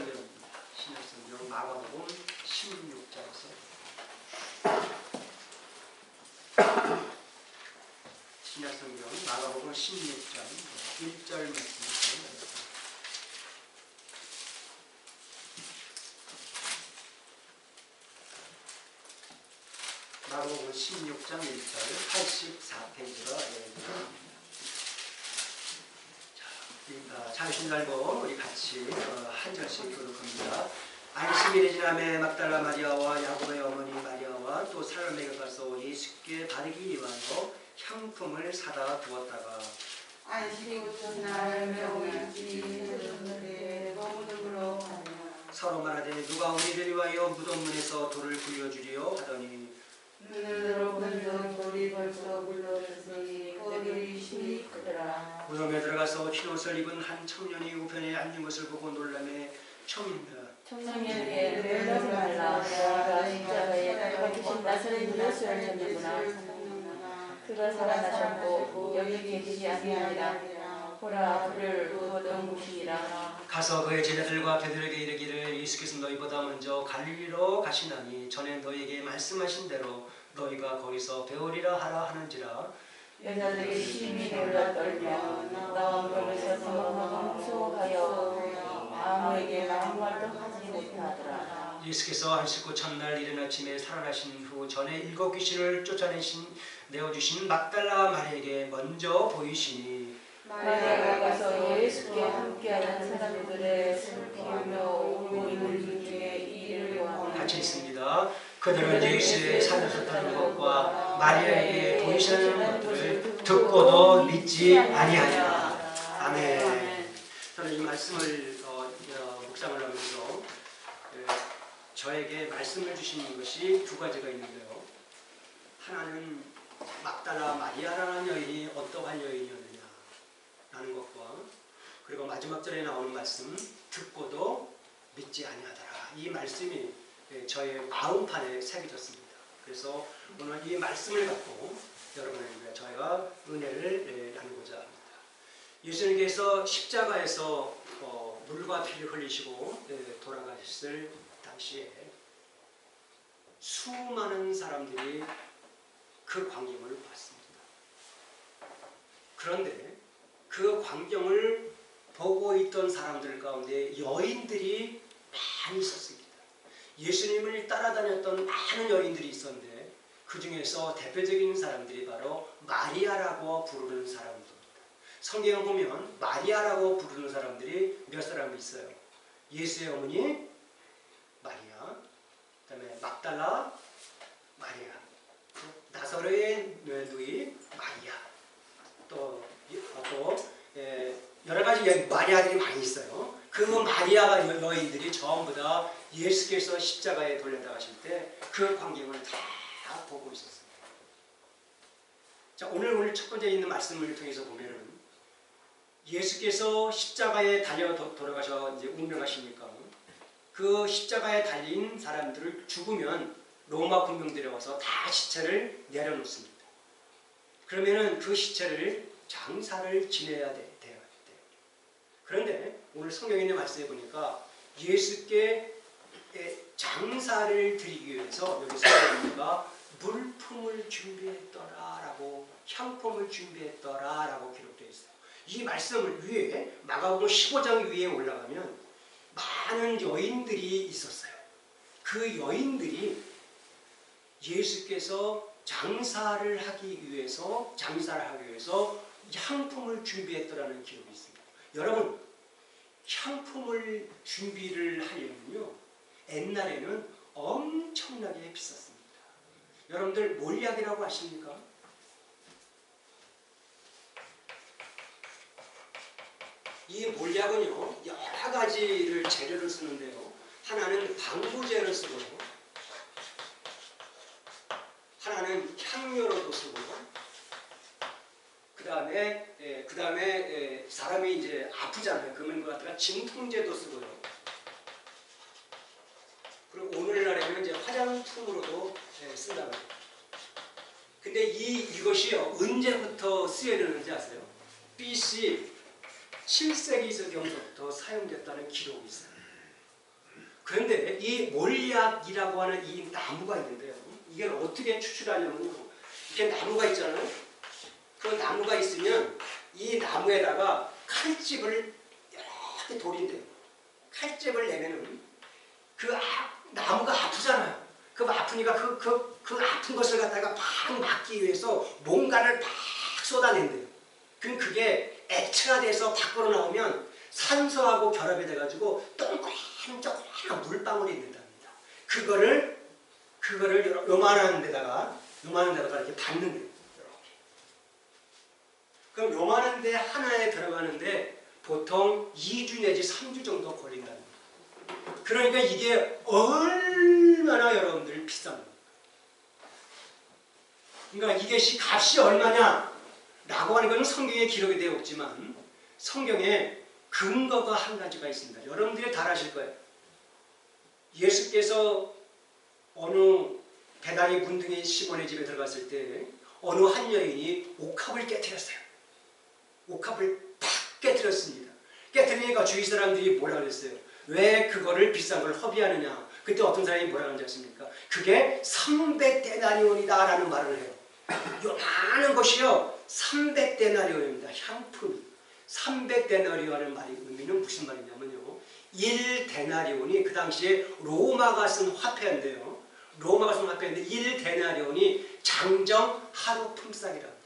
성경입니다. 신약성경 마가복음 16장에서 신약성경 마가복음 16장 1절 말씀입니다. 마가복음 16장 1절 84페이지가 되어있습니다. 잠시 달고 우리 같이 한 절씩 교독합니다. 안식일에 지남에 막달라 마리아와 야고보의 어머니 마리아와 또 살로메가 가서 예수께 바르기 위하여 향품을 사다 두었다가 안식 첫날 명일지 무덤문에 무덤으로 가니라. 서로 말하되 누가 우리를 위하여 무덤문에서 돌을 굴려주리요 하더니 눈을 들어본즉 돌이 벌써 굴러졌으니 거기 심히 크더라. 무덤에 들어가서 흰옷을 입은 한 청년이 우편에 앉은 것을 보고 놀라매 청년에게 놀라지 말라. 너가 십자가에 박히신 나사렛 예수를 찾는구나. 그가 살아나셨고 여기 계시지 아니하니라. 보라 그를 두었던 곳이니라. 가서 그의 제자들과 베드로에게 이르기를 예수께서 너희보다 먼저 갈릴리로 가시나니 전에 너희에게 말씀하신 대로 너희가 거기서 배우리라 하라 하는지라. 여자들이 심히 놀라 떨며 나와 거기서 성소하여 아무에게 아무 말도 하지 못하더라. 예수께서 안식 후 첫날 이른 아침에 살아나신 후 전에 7 귀신을 내어주신 막달라 마리아에게 먼저 보이시니 마리아가 가서 예수께 함께하는 사람들의 슬피우며 울고 있는 중 중에 이를 요하니 같이 있습니다. 그들은 예수의 살아섰다는 것과 마리아에게 보이시는 것들을 듣고도 믿지 아니하니라. 아멘. 저는 이 말씀을 묵상을 하면서 저에게 말씀을 주신 것이 2가지가 있는데요. 하나는 막달라 마리아라는 여인이 어떠한 여인이었느냐 라는 것과 그리고 마지막 절에 나오는 말씀 듣고도 믿지 아니하더라. 이 말씀이 저의 마음판에 새겨졌습니다. 그래서 오늘 이 말씀을 갖고 여러분에게 저희가 은혜를 나누고자 합니다. 예수님께서 십자가에서 물과 피를 흘리시고 돌아가셨을 당시에 수많은 사람들이 그 광경을 봤습니다. 그런데 그 광경을 보고 있던 사람들 가운데 여인들이 많이 있었습니다. 예수님을 따라다녔던 많은 여인들이 있었는데 그 중에서 대표적인 사람들이 바로 마리아라고 부르는 사람들입니다. 성경을 보면 마리아라고 부르는 사람들이 몇 사람 있어요. 예수의 어머니 마리아, 그 다음에 막달라 마리아, 나사로의 누이 마리아, 또 여러 가지 마리아들이 많이 있어요. 그 마리아 여인들이 전부 다 예수께서 십자가에 돌려나가실 때 그 광경을 다 보고 있었습니다. 자, 오늘 첫 번째 있는 말씀을 통해서 보면은 예수께서 십자가에 달려 돌아가셔 이제 운명하시니까 그 십자가에 달린 사람들을 죽으면 로마 군병들이 와서 다 시체를 내려놓습니다. 그러면은 그 시체를 장사를 지내야 돼요. 그런데 오늘 성경에 있는 말씀에 보니까 예수께 장사를 드리기 위해서 여기 성경에가 물품을 준비했더라라고 향품을 준비했더라라고 기록되어 있어요. 이 말씀을 위에 마가복음 15장 위에 올라가면 많은 여인들이 있었어요. 그 여인들이 예수께서 장사를 하기 위해서 향품을 준비했더라는 기록이 있습니다. 여러분, 향품을 준비를 하려면요, 옛날에는 엄청나게 비쌌습니다. 여러분들 몰약이라고 아십니까? 이 몰약은요, 여러 가지를 재료를 쓰는데요. 하나는 방부제를 쓰고요. 하나는 향료로도 쓰고요. 그 다음에 사람이 이제 아프잖아요. 그러면 그 갖다가 진통제도 쓰고요. 그리고 오늘날에는 이제 화장품으로도 쓴다고 해요. 근데 이것이요, 언제부터 쓰여졌는지 아세요? BC 7세기경부터 사용됐다는 기록이 있어요. 그런데 이 몰리앗이라고 하는 이 나무가 있는데요. 이게 어떻게 추출하냐면요. 이렇게 나무가 있잖아요. 그 나무가 있으면 이 나무에다가 칼집을 이렇게 돌인대요. 칼집을 내면은 나무가 아프잖아요. 그 아프니까 그 아픈 것을 갖다가 막 막기 위해서 뭔가를 막 쏟아낸대요. 그럼 그게 액체가 돼서 밖으로 나오면 산소하고 결합이 돼가지고 동그란 물방울이 된답니다. 그거를 요만한 데다가 이렇게 받는 거예요. 그럼 요만한 데 하나에 들어가는데 보통 2주 내지 3주 정도 걸린답니다. 그러니까 이게 얼마나 여러분들 비쌉니다. 그러니까 이게 값이 얼마냐 라고 하는 것은 성경에 기록이 되어 없지만 성경에 근거가 한 가지가 있습니다. 여러분들이 다 아실 거예요. 예수께서 어느 배단위 문둥이 시몬의 집에 들어갔을 때 어느 한 여인이 옥합을 깨뜨렸어요. 옥합을 팍 깨뜨렸습니다. 깨뜨리니까 주위 사람들이 뭐라 그랬어요? 왜 그거를 비싼 걸 허비하느냐? 그때 어떤 사람이 뭐라 그러는지 아십니까? 그게 300데나리온이다 라는 말을 해요. 요만한 것이요 300데나리온입니다. 향품이 300데나리온의 의미는 무슨 말이냐면요 1데나리온이 그 당시에 로마가 쓴 화폐인데요. 로마가 쓴 화폐인데 1데나리온이 장정 하루 품삯이랍니다.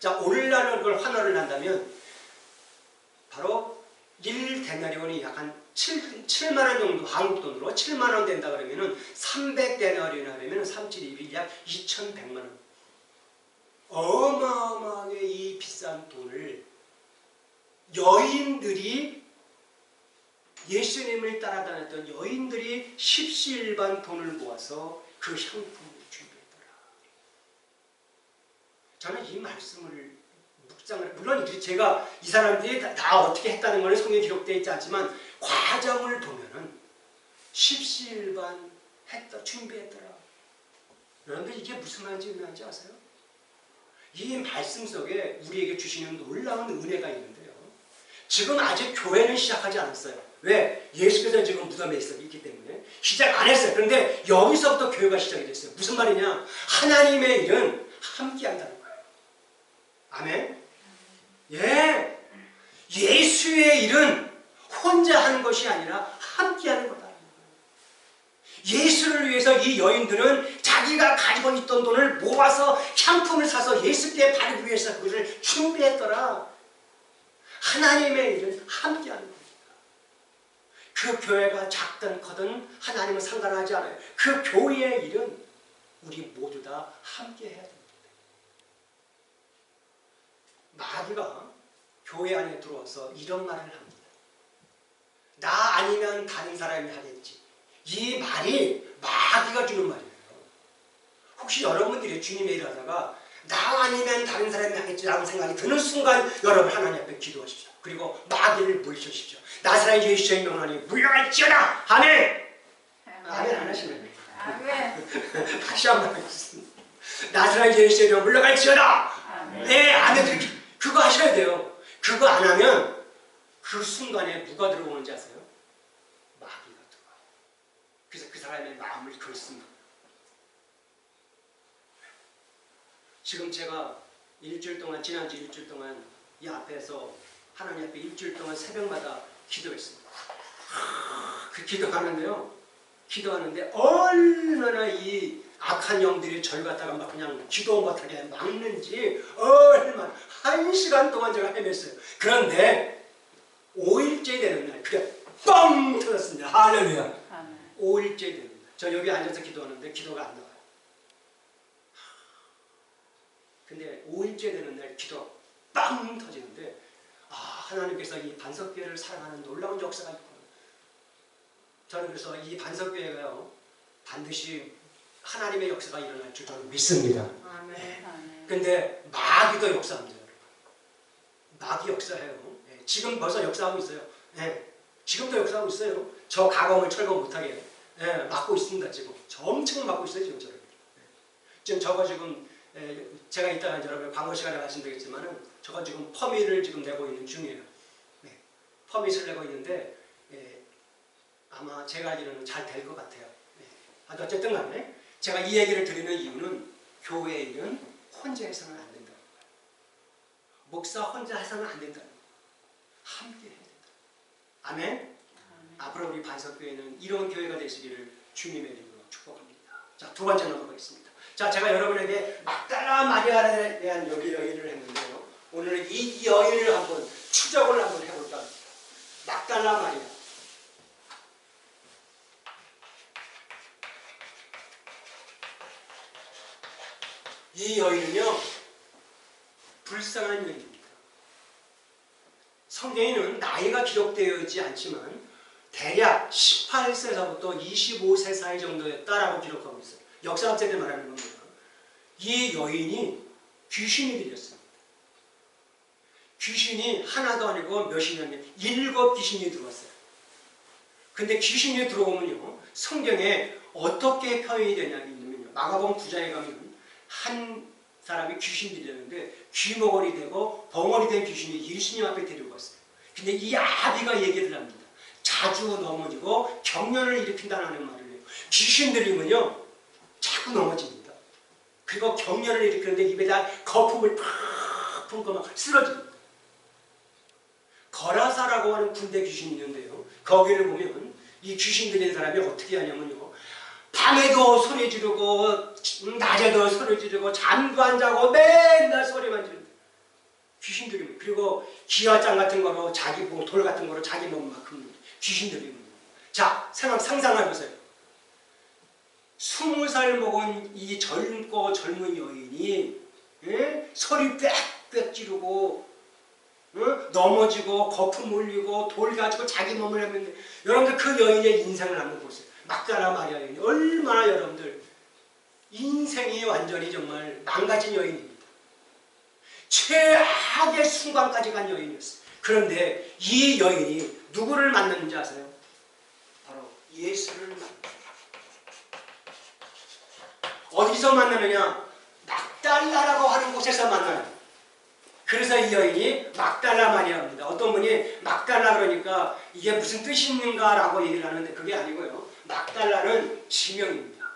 자, 오늘날은 그걸 환호를 한다면 바로 1데나리온이 약 한 7만원 정도 한국 돈으로 7만원 된다 그러면은 300데나리온 하려면 372일 약 2,100만원. 어마어마하게 이 비싼 돈을 여인들이 예수님을 따라다녔던 여인들이 십시일반 돈을 모아서 그 향품을 준비했더라. 저는 이 말씀을 묵상을 물론 제가 이 사람들이 다 어떻게 했다는 것은 성경에 기록되어 있지 않지만 과정을 보면은 십시일반 준비했더라. 여러분들 이게 무슨 말인지 의미하는지 아세요? 이 말씀 속에 우리에게 주시는 놀라운 은혜가 있는데요. 지금 아직 교회는 시작하지 않았어요. 왜? 예수께서 지금 무덤에 있기 때문에 시작 안 했어요. 그런데 여기서부터 교회가 시작이 됐어요. 무슨 말이냐? 하나님의 일은 함께 한다는 거예요. 아멘? 예. 예수의 일은 혼자 하는 것이 아니라 함께 하는 거다. 예수를 위해서 이 여인들은 자기가 가지고 있던 돈을 모아서 향품을 사서 예수께 바르기 위해서 그것을 준비했더라. 하나님의 일은 함께 하는 겁니다. 그 교회가 작든 커든 하나님은 상관하지 않아요. 그 교회의 일은 우리 모두 다 함께 해야 됩니다. 마귀가 교회 안에 들어와서 이런 말을 합니다. 나 아니면 다른 사람이 하겠지. 이 말이 마귀가 주는 말이에요. 혹시 여러분들이 주님의 일을 하다가 나 아니면 다른 사람이 하겠지라는 생각이 드는 순간 여러분 하나님 앞에 기도하십시오. 그리고 마귀를 물리십시오. 나사렛 예수의 이름으로 하나님 물러갈지어다. 아멘. 아멘 안 하시네. 아멘. 다시 한번 하겠습니다. 나사렛 예수의 이름으로 물러갈지어다. 네, 아멘. 그거 하셔야 돼요. 그거 안 하면 그 순간에 누가 들어오는지 아세요? 마귀가 들어와요. 그래서 그 사람의 마음을 긁습니다. 지금 제가 일주일 동안, 지난주 일주일 동안 이 앞에서 하나님 앞에 일주일 동안 새벽마다 기도했습니다. 그 기도하는데 얼마나 이 악한 영들이 저를 갖다가 막 그냥 기도 못하게 막는지 얼마나 1시간 동안 제가 헤맸어요. 그런데 5일째 되는 날 그게 뻥 터졌습니다. 할렐루야. 5일째 되는 날. 저 여기 앉아서 기도하는데 기도가 안 나와요. 근데 5일째 되는 날 기도가 빵 터지는데 하나님께서 이 반석교회를 사랑하는 놀라운 역사가 있구나. 저는 그래서 이 반석교회가요 반드시 하나님의 역사가 일어날 줄 저는 믿습니다. 근데 마귀도 역사합니다. 마귀 역사해요. 네, 지금 벌써 역사하고 있어요. 네, 지금도 역사하고 있어요. 저 가검을 철거 못하게 막고 있습니다. 지금 엄청 막고 있어요. 지금 저를. 지금 저거 지금 제가 이따가 여러분 광고 시간에 말씀드리겠지만은 저거 지금 퍼밋을 지금 내고 있는 중이에요. 네, 퍼밋을 내고 있는데 아마 제가 알기로는 잘 될 것 같아요. 네. 어쨌든 간에 제가 이 얘기를 드리는 이유는 교회에 있는 혼자 해서는 안 된다는 거예요. 목사 혼자 해서는 안 된다는 거예요. 함께 해야 된다. 아멘? 앞으로 우리 반석교회는 이런 교회가 되시기를 주님의 이름으로 축복합니다. 자, 두 번째 넘어가겠습니다. 자, 제가 여러분에게 막달라 마리아에 대한 여기를 했는데요. 오늘은 이 여인을 한번 추적을 한번 해볼까 합니다. 막달라 마리아. 이 여인은요, 불쌍한 여인입니다. 성경에는 나이가 기록되어 있지 않지만 대략 18세서부터 25세 사이 정도였다라고 기록하고 있어요. 역사학자들 말하는 겁니다. 이 여인이 귀신이 들렸습니다. 귀신이 하나도 아니고 몇이냐면 7 귀신이 들어왔어요. 근데 귀신이 들어오면요, 성경에 어떻게 표현이 되냐면요, 마가복음 9장에 가면 한 사람이 귀신 들렸는데 귀머거리 되고 벙어리 된 귀신이 예수님 앞에 데리고 왔어요. 근데 이 아비가 얘기를 합니다. 자주 넘어지고 경련을 일으킨다는 말을 해요. 귀신 들리면요 자꾸 넘어집니다. 그리고 경련을 일으키는데 입에다 거품을 팍 품고 막 쓰러집니다. 거라사라고 하는 군대 귀신이 있는데요, 거기를 보면 이 귀신 들린 사람이 어떻게 하냐면요, 밤에도 소리 지르고 낮에도 소리 지르고 잠도 안 자고 맨날 소리만 지른다. 귀신 들리면. 그리고 기와장 같은 거로 자기 보고 돌 같은 거로 자기 몸만큼 귀신 들리면. 자, 상상해보세요. 20살 먹은 이 젊고 젊은 여인이 소리 빽빽 지르고 넘어지고 거품 물리고 돌 가지고 자기 몸을 했는데, 여러분들 그 여인의 인생을 한번 보세요. 막달라 마리아 여인이 얼마나 여러분들 인생이 완전히 정말 망가진 여인입니다. 최악의 순간까지 간 여인이었어요. 그런데 이 여인이 누구를 만났는지 아세요? 바로 예수를 만났어요. 어디서 만나느냐? 막달라라고 하는 곳에서 만나요. 그래서 이 여인이 막달라 마리아입니다. 어떤 분이 막달라 그러니까 이게 무슨 뜻이 있는가라고 얘기를 하는데 그게 아니고요. 막달라는 지명입니다.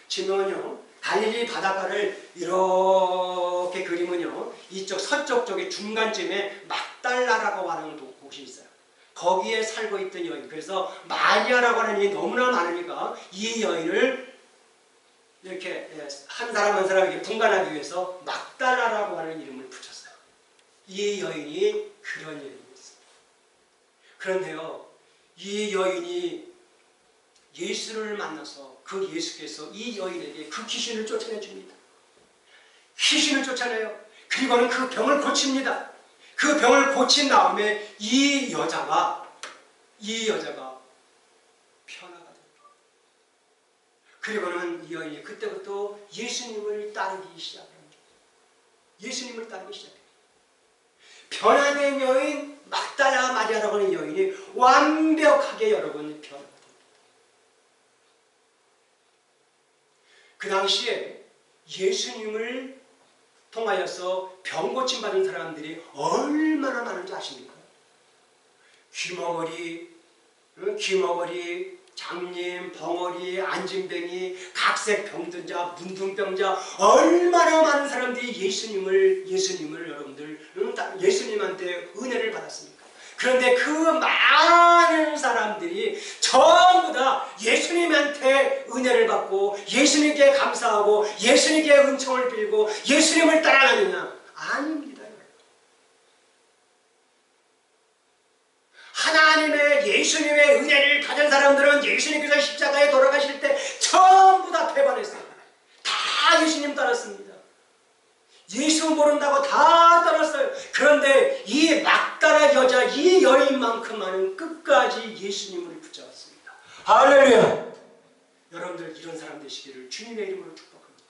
지명은요, 갈릴리 바닷가를 이렇게 그리면요, 이쪽 서쪽 쪽에 중간쯤에 막달라라고 하는 곳이 있어요. 거기에 살고 있던 여인. 그래서 마리아라고 하는 이름이 너무나 많으니까 이 여인을 이렇게 한 사람 한 사람에게 분간하기 위해서 막달라라고 하는 이름을 붙였어요. 이 여인이 그런 여인이었어요. 그런데요, 이 여인이 예수를 만나서 그 예수께서 이 여인에게 그 귀신을 쫓아내줍니다. 귀신을 쫓아내요. 그리고는 그 병을 고칩니다. 그 병을 고친 다음에 이 여자가 변화가 됩니다. 그리고는 이 여인이 그때부터 예수님을 따르기 시작합니다. 예수님을 따르기 시작해요. 변화된 여인 막달라 마리아라고 하는 여인이 완벽하게 여러분 변화가 됩니다. 그 당시에 예수님을 통하여서 병 고침 받은 사람들이 얼마나 많은지 아십니까? 귀머거리, 장님, 벙어리, 안진뱅이, 각색 병든자, 문둥병자, 얼마나 많은 사람들이 예수님을 여러분들 예수님한테 은혜를 받았습니까? 그런데 그 많은 사람들이 전부 다 예수님한테 은혜를 받고 예수님께 감사하고 예수님께 은총을 빌고 예수님을 따라가느냐? 아닙니다. 하나님의 예수님의 은혜를 받은 사람들은 예수님께서 십자가에 돌아가실 때 전부 다 배반했어요. 다 예수님 따랐습니다. 예수 모른다고 다 따랐어요. 그런데 이 막달라 여자, 이 여인만큼만은 끝까지 예수님을 붙잡았습니다. 할렐루야! 여러분들 이런 사람 되시기를 주님의 이름으로 축복합니다.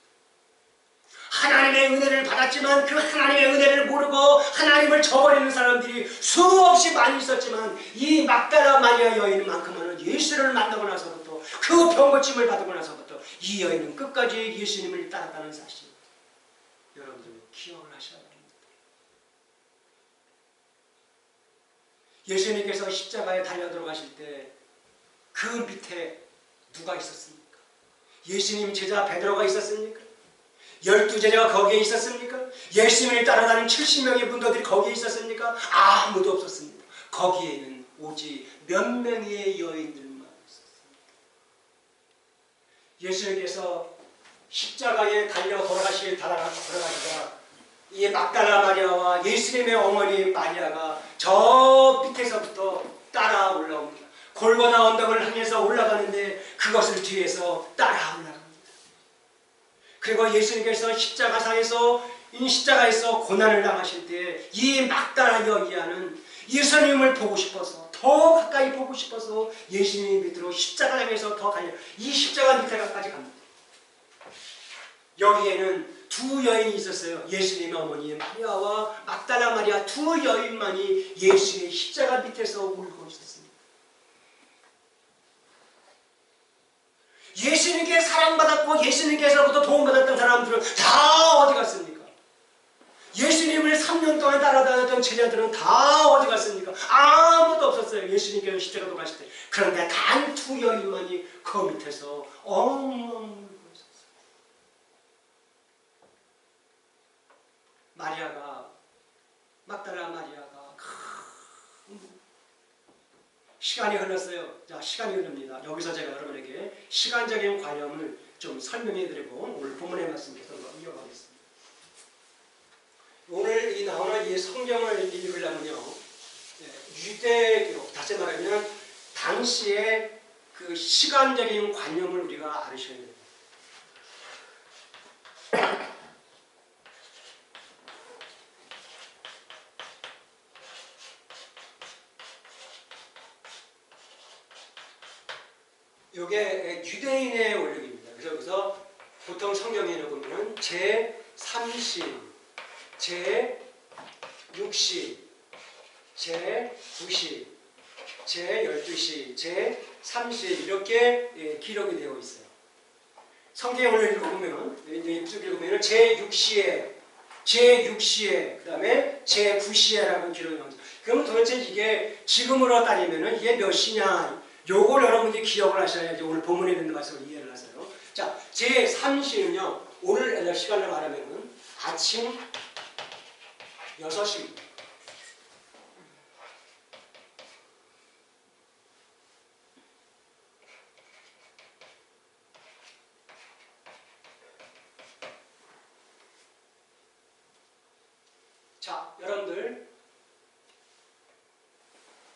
하나님의 은혜를 받았지만 그 하나님의 은혜를 모르고 하나님을 저버리는 사람들이 수없이 많이 있었지만 이 막달라 마리아 여인만큼은 예수를 만나고 나서부터 그 병고침을 받고 나서부터 이 여인은 끝까지 예수님을 따랐다는 사실 여러분들 기억을 하셔야 됩니다. 예수님께서 십자가에 달려 들어가실 때 그 밑에 누가 있었습니까? 예수님 제자 베드로가 있었습니까? 12제자가 거기에 있었습니까? 예수님을 따라다니는 70명의 문도들이 거기에 있었습니까? 아무도 없었습니다. 거기에는 오직 몇 명의 여인들만 있었습니다. 예수님께서 십자가에 달려 돌아가시다 이 막달라 마리아와 예수님의 어머니 마리아가 저 밑에서부터 따라 올라옵니다. 골고다 언덕을 향해서 올라가는데 그것을 뒤에서 따라 올라갑니다. 그리고 예수님께서 십자가에서 고난을 당하실 때 이 막달라 여기야는 예수님을 보고 싶어서 더 가까이 보고 싶어서 예수님 밑으로 십자가 향해서 더 달려 이 십자가 밑에까지 갑니다. 여기에는 두 여인이 있었어요. 예수님의 어머니 마리아와 막달라 마리아 두 여인만이 예수의 십자가 밑에서 울고 있었습니다. 예수님께 사랑받았고 예수님께서부터 도움받았던 사람들은 다 어디 갔습니까? 예수님을 3년 동안 따라다녔던 제자들은 다 어디 갔습니까? 아무도 없었어요. 예수님께서 십자가 돌아가실 때. 그런데 단 두 여인만이 그 밑에서 엉엉 울고 있었어요. 막달라 마리아가 시간이 흘렀어요. 자, 시간이 흐릅니다. 여기서 제가 여러분에게 시간적인 관념을 좀 설명해 드리고 오늘 본문의 말씀 계속 이어가겠습니다. 오늘 이 나오는 이 성경을 읽으려면요, 유대교, 다시 말하면 당시의 그 시간적인 관념을 우리가 알으셔야 됩니다. 이게 유대인의 원칙입니다. 그래서 여기서 보통 성경에 보면 제3시, 제6시, 제9시, 제12시, 제3시 이렇게 기록이 되어 있어요. 성경에 오늘 읽어보면 제6시에 그 다음에 제9시에라는 기록이 나옵니다. 그러면 도대체 이게 지금으로 따지면 이게 몇 시냐? 요걸 여러분들이 기억을 하셔야지 오늘 본문에 있는 말씀을 이해를 하세요. 자, 제3시는요, 오늘 시간을 말하면 아침 6시입니다. 자, 여러분들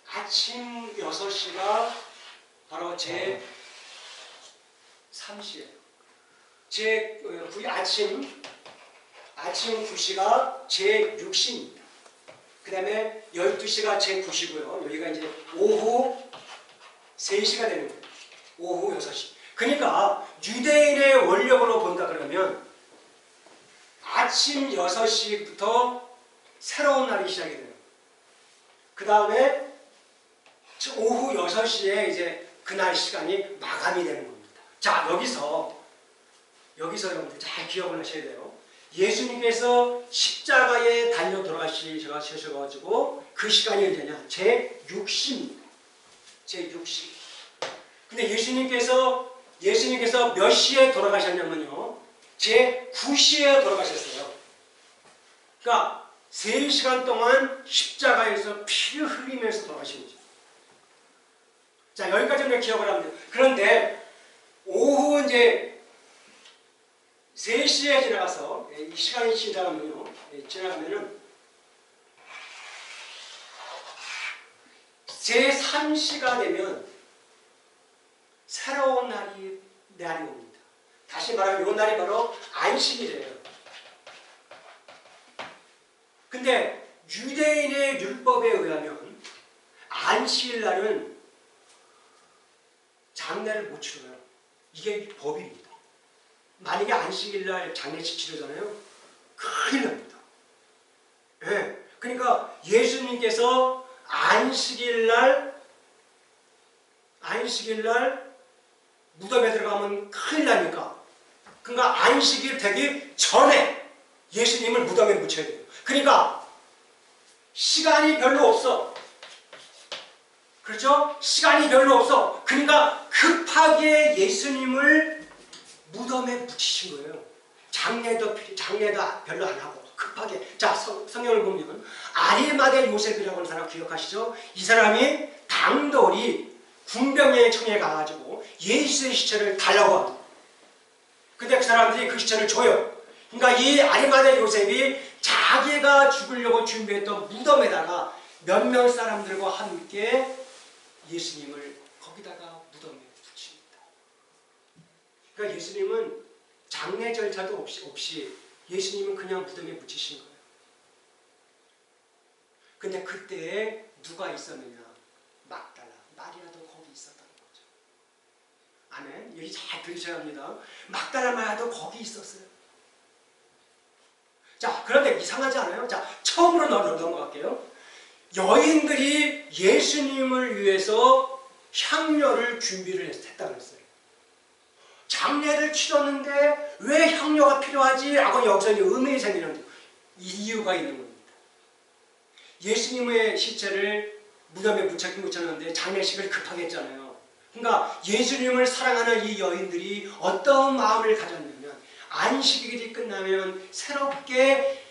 아침 6시가 바로 제3시예요. 아침 9시가 제6시입니다. 그 다음에 12시가 제9시고요. 여기가 이제 오후 3시가 되는 거예요. 오후 6시. 그러니까 유대인의 원력으로 본다 그러면 아침 6시부터 새로운 날이 시작이 돼요. 그 다음에 오후 6시에 이제 그날 시간이 마감이 되는 겁니다. 자, 여기서 여러분들 잘 기억을 하셔야 돼요. 예수님께서 십자가에 달려 돌아가셔가지고 그 시간이 언제냐? 제6시입니다. 제6시. 근데 예수님께서 몇 시에 돌아가셨냐면요, 제9시에 돌아가셨어요. 그러니까 3시간 동안 십자가에서 피를 흘리면서 돌아가신 거죠. 자, 여기까지 우리가 기억을 합니다. 그런데 오후 이제 3시에 지나가서 이 시간이 지나가면은 제3시가 되면 새로운 날이 옵니다. 다시 말하면 이 날이 바로 안식일이에요. 근데 유대인의 율법에 의하면 안식일 날은 장례를 못 치러요. 이게 법입니다. 만약에 안식일 날 장례식 치르잖아요, 큰일 납니다. 네. 그러니까 예수님께서 안식일 날 무덤에 들어가면 큰일 나니까, 그러니까 안식일 되기 전에 예수님을 무덤에 묻혀야 돼요. 그러니까 시간이 별로 없어. 그렇죠? 시간이 별로 없어. 그러니까 급하게 예수님을 무덤에 묻히신 거예요. 장례도 별로 안 하고 급하게. 자, 성경을 보면 아리마대 요셉이라고 하는 사람 기억하시죠? 이 사람이 당돌이 군병의 청에 가가지고 예수의 시체를 달라고 합니다. 근데 그 사람들이 그 시체를 줘요. 그러니까 이 아리마대 요셉이 자기가 죽으려고 준비했던 무덤에다가 몇몇 사람들과 함께 예수님을 거기다가 무덤에 붙입니다. 그러니까 예수님은 장례 절차도 없이 예수님은 그냥 무덤에 묻히신 거예요. 근데 그때에 누가 있었느냐? 막달라, 마리아도 거기 있었던 거죠. 아멘. 여기 잘 들으셔야 합니다. 막달라 마리아도 거기 있었어요. 자, 그런데 이상하지 않아요? 자, 처음으로 넘어갈게요. 여인들이 예수님을 위해서 향료를 준비를 했다고 했어요. 장례를 치렀는데 왜 향료가 필요하지? 라고 여기서 의문이 생기는 이유가 있는 겁니다. 예수님의 시체를 무덤에 묻혔는데 장례식을 급하게 했잖아요. 그러니까 예수님을 사랑하는 이 여인들이 어떤 마음을 가졌냐면 안식일이 끝나면 새롭게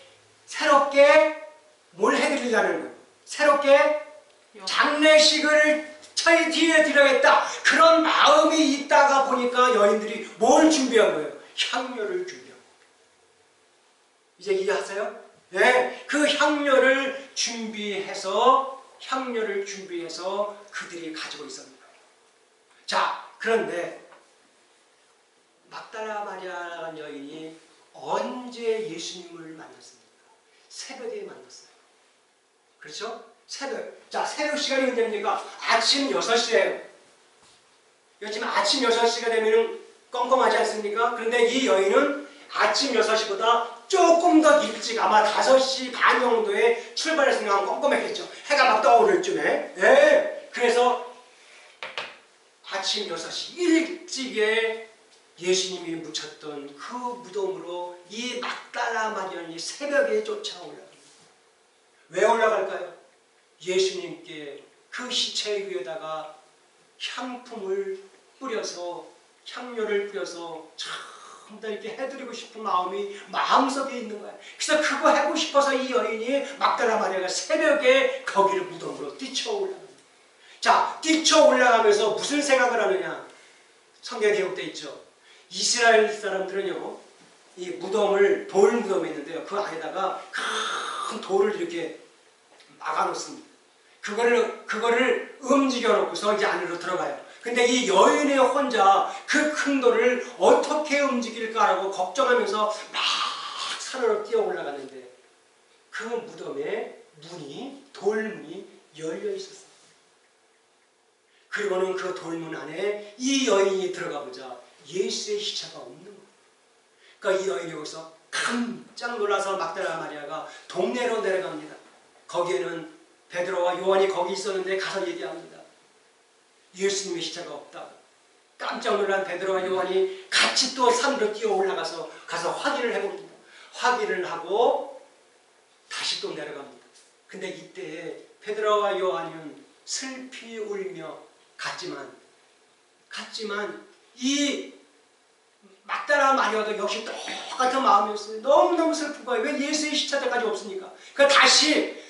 뭘 해드리려는 거예요. 새롭게 장례식을 저희 뒤에 드려야겠다. 그런 마음이 있다가 보니까 여인들이 뭘 준비한 거예요? 향료를 준비한 거예요. 이제 이해하세요? 네, 그 향료를 준비해서 그들이 가지고 있었습니다. 자, 그런데 막달라 마리아라는 여인이 언제 예수님을 만났습니까? 새벽에 만났어요. 그렇죠? 새벽. 자, 새벽 시간이 언제입니까? 아침 6시예요. 요즘 아침 6시가 되면 껌껌하지 않습니까? 그런데 이 여인은 아침 6시보다 조금 더 일찍 아마 5시 반 정도에 출발했으면 껌껌했겠죠. 해가 막 떠오를 쯤에. 네. 그래서 아침 6시 일찍에 예수님이 묻혔던 그 무덤으로 이 막달라 마리아는 새벽에 쫓아 올라갑니다. 왜 올라갈까요? 예수님께 그 시체 위에다가 향료를 뿌려서 참 이렇게 해드리고 싶은 마음이 마음속에 있는 거야. 그래서 그거 하고 싶어서 이 여인이 막달라 마리아가 새벽에 거기를 무덤으로 뛰쳐 올라갑니다. 자, 뛰쳐 올라가면서 무슨 생각을 하느냐? 성경에 기록되어 있죠. 이스라엘 사람들은요, 이 무덤을 돌 무덤이 있는데요, 그 안에다가 큰 돌을 이렇게 막아놓습니다. 그거를 움직여 놓고서 이제 안으로 들어가요. 근데 이 여인이 혼자 그 큰 돌을 어떻게 움직일까라고 걱정하면서 막 산으로 뛰어 올라가는데 그 무덤의 돌문이 열려 있었어요. 그리고는 그 돌문 안에 이 여인이 들어가 보자 예수의 시체가 없는 거예요. 그러니까 이 여인이 여기서 깜짝 놀라서 막달라 마리아가 동네로 내려갑니다. 거기에는 베드로와 요한이 거기 있었는데 가서 얘기합니다. 예수님의 시체가 없다. 깜짝 놀란 베드로와 요한이 같이 또 산으로 뛰어 올라가서 확인을 해봅니다. 확인을 하고 다시 또 내려갑니다. 근데 이때 베드로와 요한은 슬피 울며 갔지만 이 막달라 마리아도 역시 똑같은 마음이었어요. 너무너무 슬픈 거예요. 왜 예수의 시체까지 없습니까? 그러니까 다시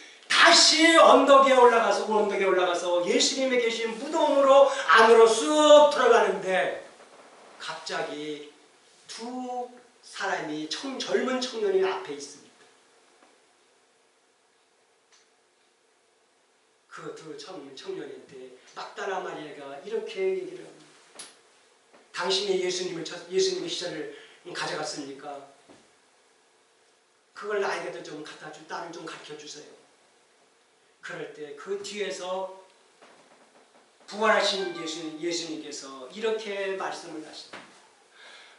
언덕에 올라가서 예수님이 계신 무덤으로 안으로 쑥 들어가는데 갑자기 두 사람이 젊은 청년이 앞에 있습니다. 그 두 청년한테 막달라 마리아가 이렇게 얘기를 합니다. 당신이 예수님의 시체를 가져갔습니까? 그걸 나에게도 좀 나를 좀 가르쳐주세요. 그럴 때 그 뒤에서 부활하신 예수님께서 이렇게 말씀을 하십니다.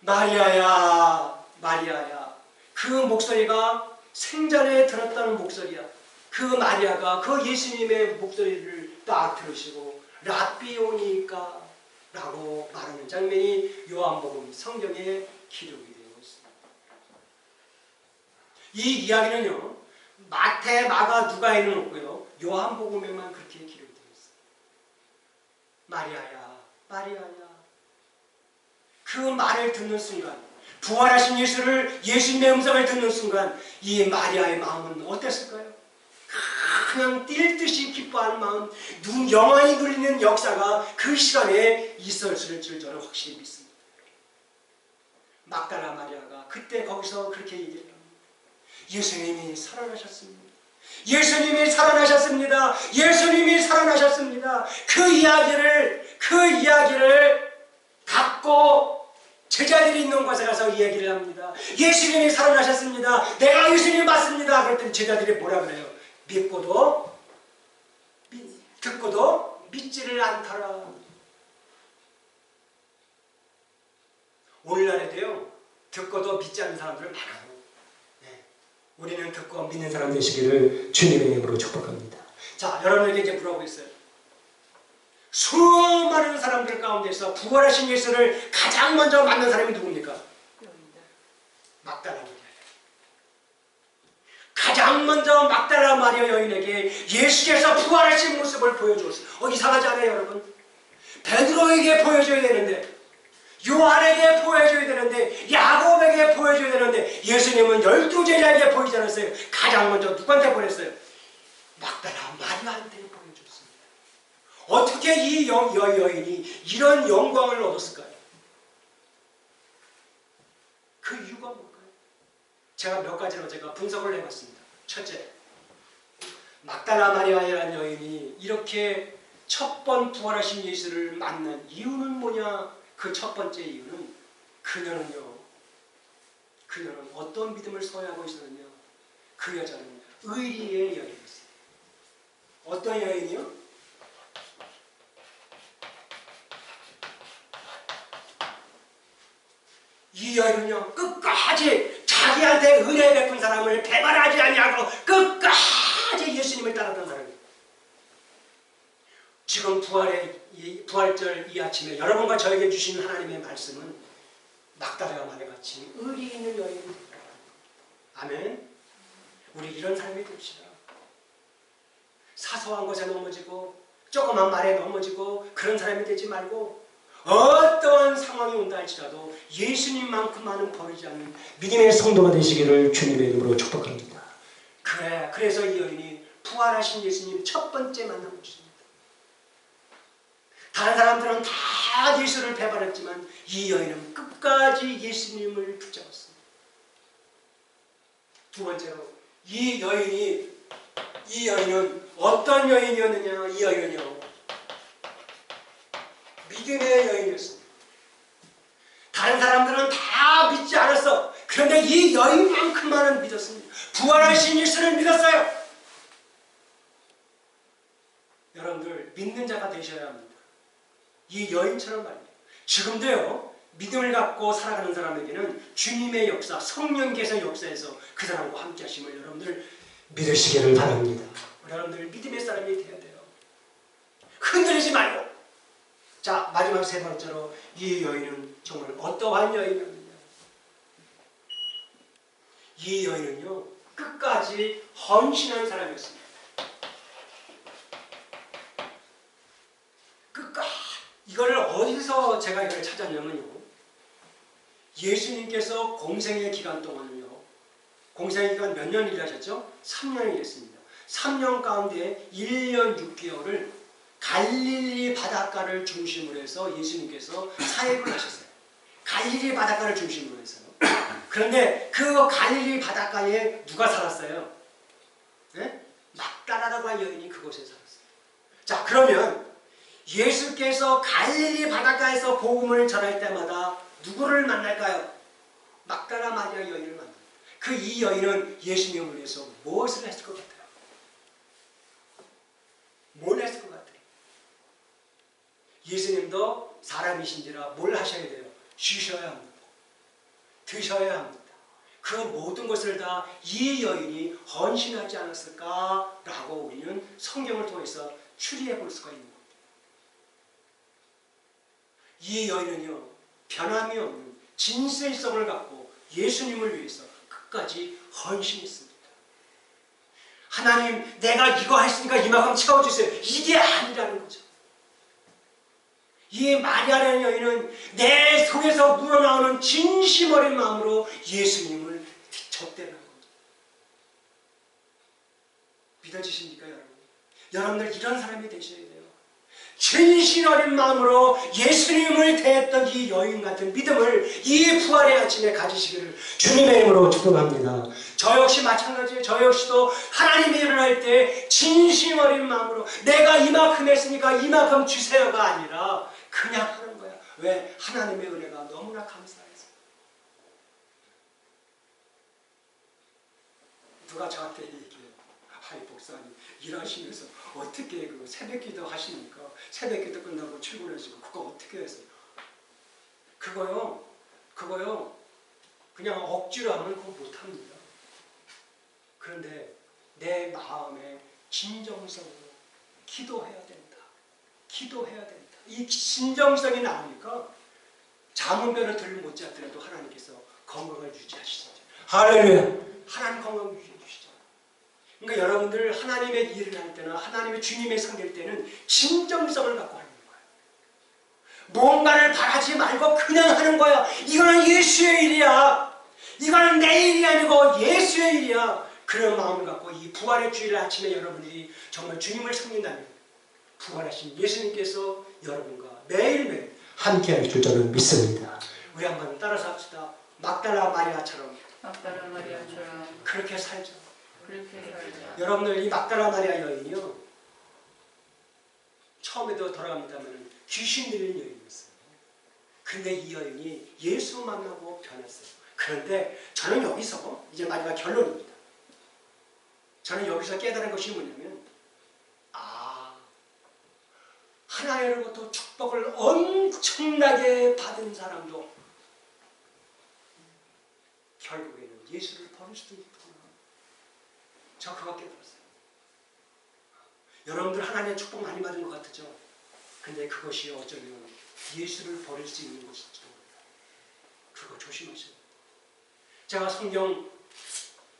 마리아야, 마리아야. 그 목소리가 생전에 들었다는 목소리야. 그 마리아가 그 예수님의 목소리를 딱 들으시고 라비오니까 라고 말하는 장면이 요한복음 성경에 기록이 되어 있습니다. 이 이야기는요, 마태, 마가, 누가에는 없고요, 요한복음에만 그렇게 기록되어 있어요. 마리아야, 마리아야. 그 말을 듣는 순간, 부활하신 예수님의 음성을 듣는 순간 이 마리아의 마음은 어땠을까요? 그냥 뛸 듯이 기뻐하는 마음, 영원히 누리는 역사가 그 시간에 있었을 줄 저는 확실히 믿습니다. 막달라 마리아가 그때 거기서 그렇게 얘기를 합니다. 예수님이 살아나셨습니다. 예수님이 살아나셨습니다. 예수님이 살아나셨습니다. 그 이야기를 갖고 제자들이 있는 곳에 가서 이야기를 합니다. 예수님이 살아나셨습니다. 내가 예수님 맞습니다. 그랬더니 제자들이 뭐라 그래요? 듣고도 믿지를 않더라. 오늘날에도요, 듣고도 믿지 않는 사람들 많아요. 네. 우리는 듣고 믿는 사람 되시기를 주님의 이름으로 축복합니다. 자, 여러분에게 이제 물어보겠어요. 수많은 사람들 가운데서 부활하신 예수를 가장 먼저 만난 사람이 누굽니까? 막달라 마리아. 가장 먼저 막달라 마리아 여인에게 예수께서 부활하신 모습을 보여주었어요. 이상하지 않아요, 여러분? 베드로에게 보여줘야 되는데, 요한에게 보여줘야 되는데, 야곱에게 보여줘야 되는데, 예수님은 12제자에게 보이지 않았어요. 가장 먼저 누구한테 보냈어요? 막달라 마리아한테 보여줬습니다. 어떻게 이 여인이 이런 영광을 얻었을까요? 그 이유가 뭘까요? 제가 몇 가지로 분석을 해봤습니다. 첫째, 막달라 마리아라는 여인이 이렇게 첫 번 부활하신 예수를 만난 이유는 뭐냐? 그 첫 번째 이유는 그녀는 어떤 믿음을 소유하고 있었느냐? 그 여자는 의리의 여인이었어요. 어떤 여인이요? 이 여인은요, 끝까지 자기한테 은혜 베푼 사람을 배반하지 아니하고 끝까지 예수님을 따랐던 사람이에요. 지금 부활절 이 아침에 여러분과 저에게 주신 하나님의 말씀은 막달라 마리아 같이 의리 있는 여인입니다. 아멘. 우리 이런 삶이 됩시다. 사소한 것에 넘어지고 조그만 말에 넘어지고 그런 사람이 되지 말고 어떠한 상황이 온다 할지라도 예수님만큼만은 버리지 않는 믿음의 성도가 되시기를 주님의 이름으로 축복합니다. 그래서 이 여인이 부활하신 예수님 첫 번째 만난 것입니다. 다른 사람들은 다 예수를 배반했지만 이 여인은 끝까지 예수님을 붙잡았습니다. 두 번째로 이 여인은 어떤 여인이었느냐? 이 여인은요, 믿음의 여인이었습니다. 다른 사람들은 다 믿지 않았어. 그런데 이 여인만큼만은 믿었습니다. 부활하신 예수를 믿었어요. 여러분들 믿는 자가 되셔야 합니다. 이 여인처럼 말이에요. 지금도요, 믿음을 갖고 살아가는 사람에게는 주님의 역사, 성령께서 역사에서 그 사람과 함께 하심을 여러분들 믿으시기를 바랍니다. 여러분들 믿음의 사람이 되어야 돼요. 흔들리지 말고. 자, 마지막 세 번째로 이 여인은 정말 어떠한 여인이었느냐? 이 여인은요, 끝까지 헌신한 사람이었습니다. 이거를 어디서 제가 이걸 찾았냐면요, 예수님께서 공생의 기간 동안은요, 공생의 기간 몇 년 일하셨죠? 3년을 일했습니다. 3년 가운데 1년 6개월을 갈릴리 바닷가를 중심으로 해서 예수님께서 사역을 하셨어요. 갈릴리 바닷가를 중심으로 해서요. 그런데 그 갈릴리 바닷가에 누가 살았어요? 네? 막달라라고 하는 여인이 그곳에 살았어요. 자, 그러면 예수께서 갈릴리 바닷가에서 복음을 전할 때마다 누구를 만날까요? 막달라 마리아 여인을 만납니다. 그 이 여인은 예수님을 위해서 무엇을 했을 것 같아요? 뭘 했을 것 같아요? 예수님도 사람이신지라 뭘 하셔야 돼요? 쉬셔야 합니다. 드셔야 합니다. 그 모든 것을 다 이 여인이 헌신하지 않았을까라고 우리는 성경을 통해서 추리해 볼 수가 있는 겁니다. 이 여인은요, 변함이 없는 진실성을 갖고 예수님을 위해서 끝까지 헌신했습니다. 하나님, 내가 이거 했으니까 이만큼 채워주세요. 이게 아니라는 거죠. 이 마리아라는 여인은 내 속에서 우러나오는 진심 어린 마음으로 예수님을 접대는 겁니다. 믿어지십니까, 여러분? 여러분들 이런 사람이 되셔야 돼요. 진심 어린 마음으로 예수님을 대했던 이 여인 같은 믿음을 이 부활의 아침에 가지시기를 주님의 이름으로 축복합니다. 저 역시 마찬가지예요. 저 역시도 하나님의 일을 할 때 진심 어린 마음으로 내가 이만큼 했으니까 이만큼 주세요가 아니라 그냥 하는 거야. 왜? 하나님의 은혜가 너무나 감사해서. 누가 저한테 얘기해요. 아이 목사님 일하시면서 어떻게 그 새벽기도 하십니까? 새벽기도 끝나고 출근하시고 그거 어떻게 해서? 그거요 그냥 억지로 하면 그거 못합니다. 그런데 내 마음에 진정성으로 기도해야 된다. 기도해야 된다. 이 진정성이 나오니까 잠은별을 덜 못 잤더라도 하나님께서 건강을 유지하시죠. 할렐루야. 하나님 건강 유지해 주시죠. 그러니까 여러분들 하나님의 일을 할 때나 하나님의 주님의 섬길 때는 진정성을 갖고 하는 거예요. 뭔가를 바라지 말고 그냥 하는 거야. 이거는 예수의 일이야. 이거는 내 일이 아니고 예수의 일이야. 그런 마음을 갖고 이 부활의 주일 아침에 여러분들이 정말 주님을 섬긴다면 부활하신 예수님께서 여러분과 매일매일 함께할 줄 저는 믿습니다. 우리 한번 따라서 합시다. 막달라 마리아처럼 그렇게 살자. 여러분들 이 막달라 마리아 여인이요, 처음에도 돌아갑니다만 귀신 들린 여인이었어요. 근데 이 여인이 예수 만나고 변했어요. 그런데 저는 여기서 이제 마지막 결론입니다. 저는 여기서 깨달은 것이 뭐냐면, 하나님으로부터 축복을 엄청나게 받은 사람도 결국에는 예수를 버릴 수도 있구나. 저 그거 깨달았어요. 여러분들 하나님의 축복 많이 받은 것 같죠? 근데 그것이 어쩌면 예수를 버릴 수 있는 것일지도 모릅니다. 그거 조심하셔야 돼요. 제가 성경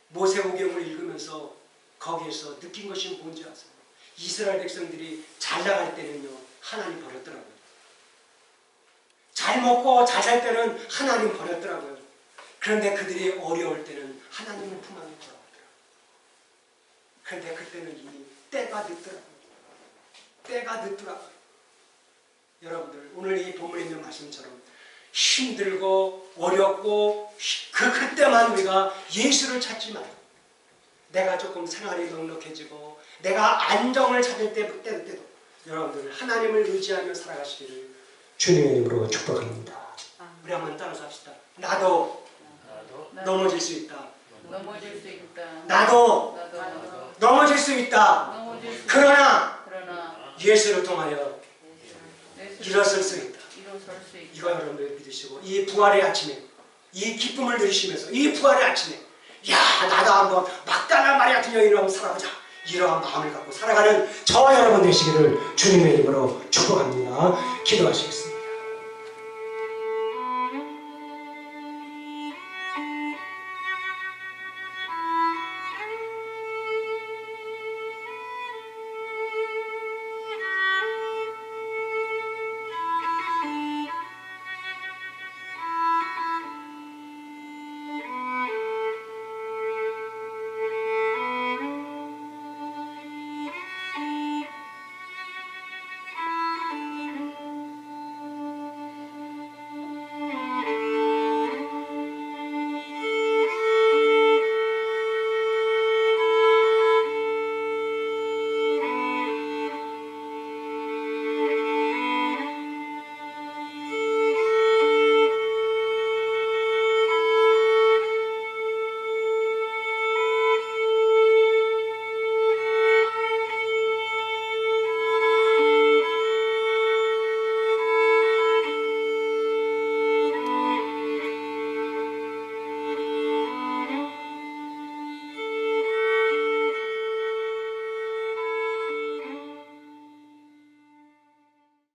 모세오경을 읽으면서 거기에서 느낀 것이 뭔지 아세요? 이스라엘 백성들이 잘 나갈 때는요, 하나님 버렸더라고요. 잘 먹고 잘 살 때는 하나님 버렸더라고요. 그런데 그들이 어려울 때는 하나님을 품 안에 돌아오더라고요. 그런데 그때는 이미 때가 늦더라고요. 때가 늦더라고요. 여러분들 오늘 이 본문에 있는 말씀처럼 힘들고 어렵고 그때만 우리가 예수를 찾지 말고, 내가 조금 생활이 넉넉해지고 내가 안정을 찾을 때도 여러분들 하나님을 의지하며 살아가시기를 주님의 이름으로 축복합니다. 우리 한번 따라서 합시다. 나도 넘어질 수 있다. 나도 넘어질 수 있다. 그러나 예수를 통하여 일어설 수 있다. 이거 여러분들 믿으시고, 이 부활의 아침에 이 기쁨을 누리시면서 이 부활의 아침에 나도 한번 막달라 마리아 같은 여인으로 한번 살아보자, 이러한 마음을 갖고 살아가는 저와 여러분 되시기를 주님의 이름으로 축복합니다. 기도하시겠습니다.